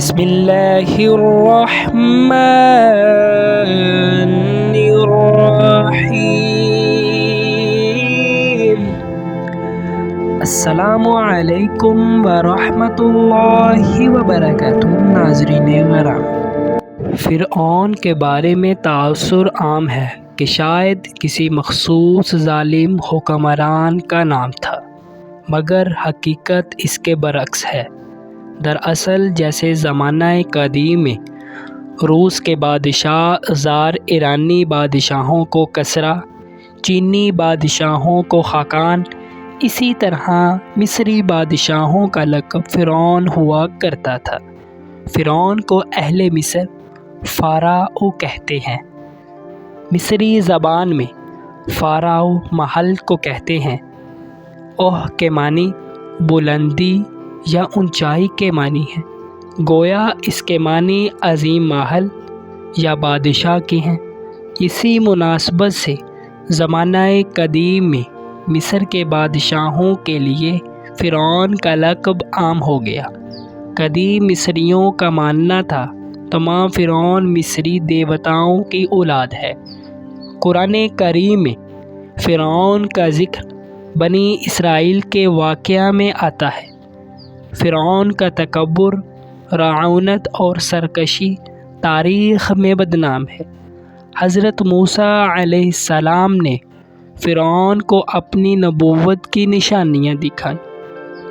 بسم اللہ الرحمن الرحیم۔ السلام علیکم ورحمۃ اللہ وبرکاتہ۔ ناظرین کرام، فرعون کے بارے میں تاثر عام ہے کہ شاید کسی مخصوص ظالم حکمران کا نام تھا، مگر حقیقت اس کے برعکس ہے۔ دراصل جیسے زمانہ قدیم میں روس کے بادشاہ زار ایرانی بادشاہوں کو کسریٰ، چینی بادشاہوں کو خاقان، اسی طرح مصری بادشاہوں کا لقب فرعون ہوا کرتا تھا۔ فرعون کو اہل مصر فاراؤ کہتے ہیں۔ مصری زبان میں فاراؤ محل کو کہتے ہیں۔ اوہ کے معنی بلندی یا اونچائی کے معنی ہے، گویا اس کے معنی عظیم محل یا بادشاہ کے ہیں۔ اسی مناسبت سے زمانہ قدیم میں مصر کے بادشاہوں کے لیے فرعون کا لقب عام ہو گیا۔ قدیم مصریوں کا ماننا تھا تمام فرعون مصری دیوتاؤں کی اولاد ہے۔ قرآن کریم میں فرعون کا ذکر بنی اسرائیل کے واقعہ میں آتا ہے۔ فرعون کا تکبر، رعونت اور سرکشی تاریخ میں بدنام ہے۔ حضرت موسیٰ علیہ السلام نے فرعون کو اپنی نبوت کی نشانیاں دکھائیں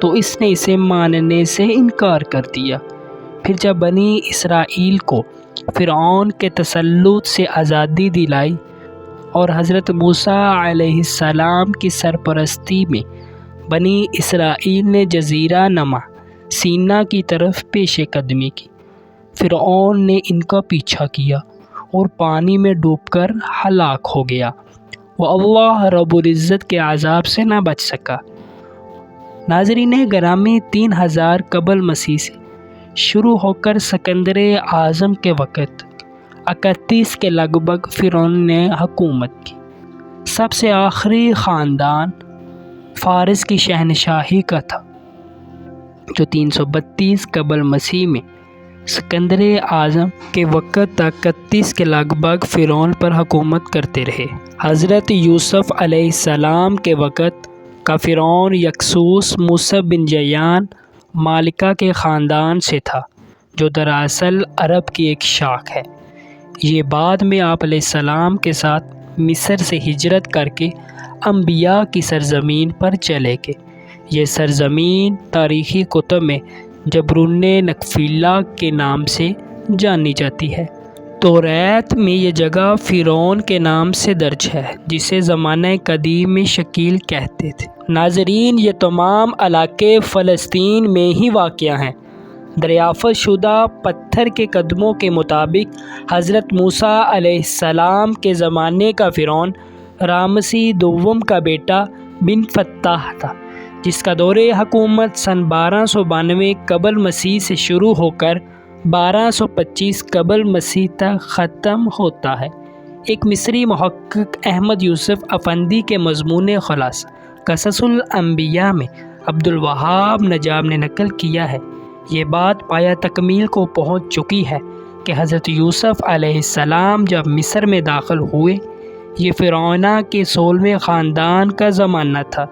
تو اس نے اسے ماننے سے انکار کر دیا۔ پھر جب بنی اسرائیل کو فرعون کے تسلط سے آزادی دلائی اور حضرت موسیٰ علیہ السلام کی سرپرستی میں بنی اسرائیل نے جزیرہ نما سینا کی طرف پیش قدمی کی، فرعون نے ان کا پیچھا کیا اور پانی میں ڈوب کر ہلاک ہو گیا۔ وہ اللہ رب العزت کے عذاب سے نہ بچ سکا۔ ناظرین گرامی، 3000 قبل مسیح سے شروع ہو کر سکندر اعظم کے وقت 31 کے لگ بھگ فرعون نے حکومت کی۔ سب سے آخری خاندان فارس کی شہنشاہی کا تھا، جو 332 قبل مسیح میں سکندر اعظم کے وقت 31 کے لگ بھگ فرعون پر حکومت کرتے رہے۔ حضرت یوسف علیہ السلام کے وقت کا فرعون یکسوس موسیٰ بن جیان مالکہ کے خاندان سے تھا، جو دراصل عرب کی ایک شاخ ہے۔ یہ بعد میں آپ علیہ السلام کے ساتھ مصر سے ہجرت کر کے انبیاء کی سرزمین پر چلے گئے۔ یہ سرزمین تاریخی کتب میں جبرون نقفیلہ کے نام سے جانی جاتی ہے۔ توریت میں یہ جگہ فرعون کے نام سے درج ہے، جسے زمانہ قدیم میں شکیل کہتے تھے۔ ناظرین، یہ تمام علاقے فلسطین میں ہی واقع ہیں۔ دریافت شدہ پتھر کے قدموں کے مطابق حضرت موسیٰ علیہ السلام کے زمانے کا فرعون رامسی دوم کا بیٹا بن فتح تھا، جس کا دور حکومت سن 1292 قبل مسیح سے شروع ہو کر 1225 قبل مسیح تک ختم ہوتا ہے۔ ایک مصری محقق احمد یوسف افندی کے مضمون خلاصہ قصص الانبیاء میں عبدالوہاب نجار نے نقل کیا ہے۔ یہ بات پایہ تکمیل کو پہنچ چکی ہے کہ حضرت یوسف علیہ السلام جب مصر میں داخل ہوئے، یہ فرعونہ کے 16ویں خاندان کا زمانہ تھا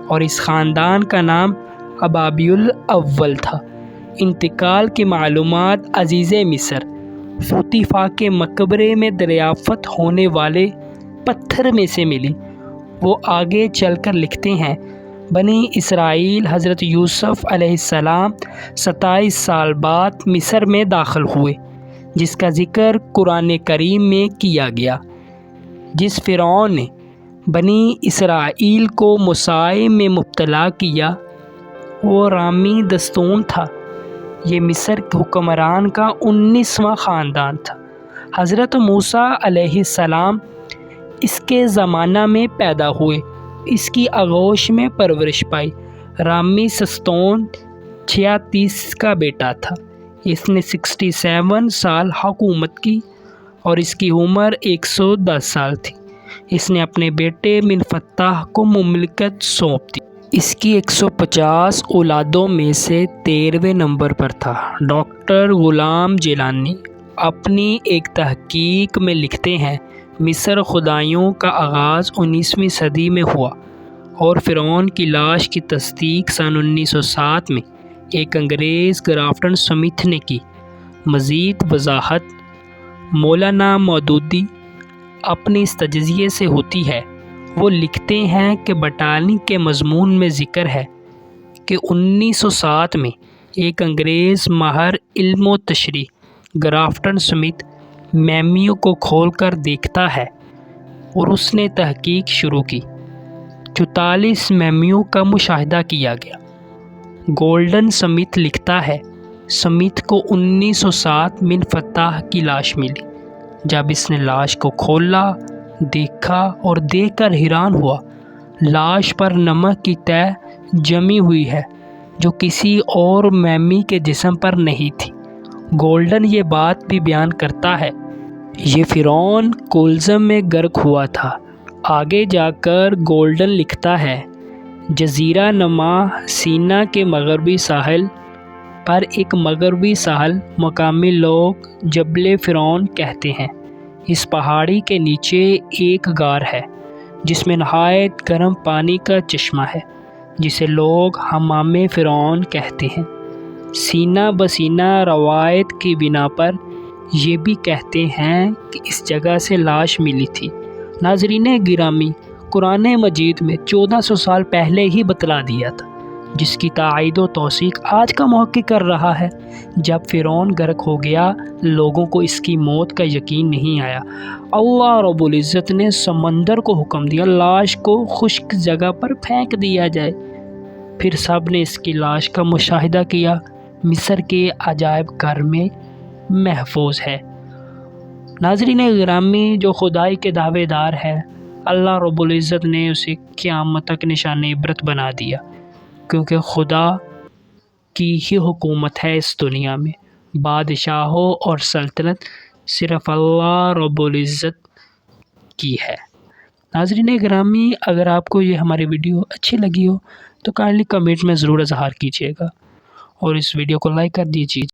اور اس خاندان کا نام ابابی الاول تھا۔ انتقال کی معلومات عزیز مصر فوتیفا کے مقبرے میں دریافت ہونے والے پتھر میں سے ملی۔ وہ آگے چل کر لکھتے ہیں، بنی اسرائیل حضرت یوسف علیہ السلام 27 سال بعد مصر میں داخل ہوئے، جس کا ذکر قرآن کریم میں کیا گیا۔ جس فرعون نے بنی اسرائیل کو مصائب میں مبتلا کیا وہ رامی دستون تھا۔ یہ مصر کے حکمران کا 19واں خاندان تھا۔ حضرت موسیٰ علیہ السلام اس کے زمانہ میں پیدا ہوئے، اس کی آغوش میں پرورش پائی۔ رامی سستون 36 کا بیٹا تھا۔ اس نے 67 سال حکومت کی اور اس کی عمر 110 سال تھی۔ اس نے اپنے بیٹے بن فتح کو مملکت سونپ دی۔ اس کی 150 اولادوں میں سے 13ویں نمبر پر تھا۔ ڈاکٹر غلام جیلانی اپنی ایک تحقیق میں لکھتے ہیں، مصر خدایوں کا آغاز 19ویں صدی میں ہوا اور فرعون کی لاش کی تصدیق سن 1907 میں ایک انگریز گرافٹن سمتھ نے کی۔ مزید وضاحت مولانا مودودی اپنے اس تجزیے سے ہوتی ہے۔ وہ لکھتے ہیں کہ بٹانی کے مضمون میں ذکر ہے کہ 1907 میں ایک انگریز ماہر علم و تشریح گرافٹن سمتھ میمیوں کو کھول کر دیکھتا ہے اور اس نے تحقیق شروع کی۔ 44 میمیوں کا مشاہدہ کیا گیا۔ گولڈن سمتھ لکھتا ہے، سمتھ کو 1907 میں فتح کی لاش ملی۔ جب اس نے لاش کو کھولا، دیکھا اور دیکھ کر حیران ہوا۔ لاش پر نمک کی تہ جمی ہوئی ہے جو کسی اور میمی کے جسم پر نہیں تھی۔ گولڈن یہ بات بھی بیان کرتا ہے، یہ فرعون کولزم میں غرق ہوا تھا۔ آگے جا کر گولڈن لکھتا ہے، جزیرہ نما سینا کے مغربی ساحل پر ایک مغربی ساحل مقامی لوگ جبل فرعون کہتے ہیں۔ اس پہاڑی کے نیچے ایک غار ہے جس میں نہایت گرم پانی کا چشمہ ہے جسے لوگ حمام فرعون کہتے ہیں۔ سینہ بسینہ روایت کی بنا پر یہ بھی کہتے ہیں کہ اس جگہ سے لاش ملی تھی۔ ناظرین گرامی، قرآن مجید میں 1400 سال پہلے ہی بتلا دیا تھا، جس کی تائید و توثیق آج کا موقع کر رہا ہے۔ جب فرعون غرق ہو گیا، لوگوں کو اس کی موت کا یقین نہیں آیا۔ اللہ رب العزت نے سمندر کو حکم دیا لاش کو خشک جگہ پر پھینک دیا جائے۔ پھر سب نے اس کی لاش کا مشاہدہ کیا۔ مصر کے عجائب گھر میں محفوظ ہے۔ ناظرین گرامی، جو خدائی کے دعوے دار ہے، اللہ رب العزت نے اسے قیامت تک نشان عبرت بنا دیا، کیونکہ خدا کی ہی حکومت ہے اس دنیا میں۔ بادشاہوں اور سلطنت صرف اللہ رب العزت کی ہے۔ ناظرین گرامی، اگر آپ کو یہ ہماری ویڈیو اچھی لگی ہو تو کائنڈلی کمنٹ میں ضرور اظہار کیجیے گا اور اس ویڈیو کو لائک کر دیجیے۔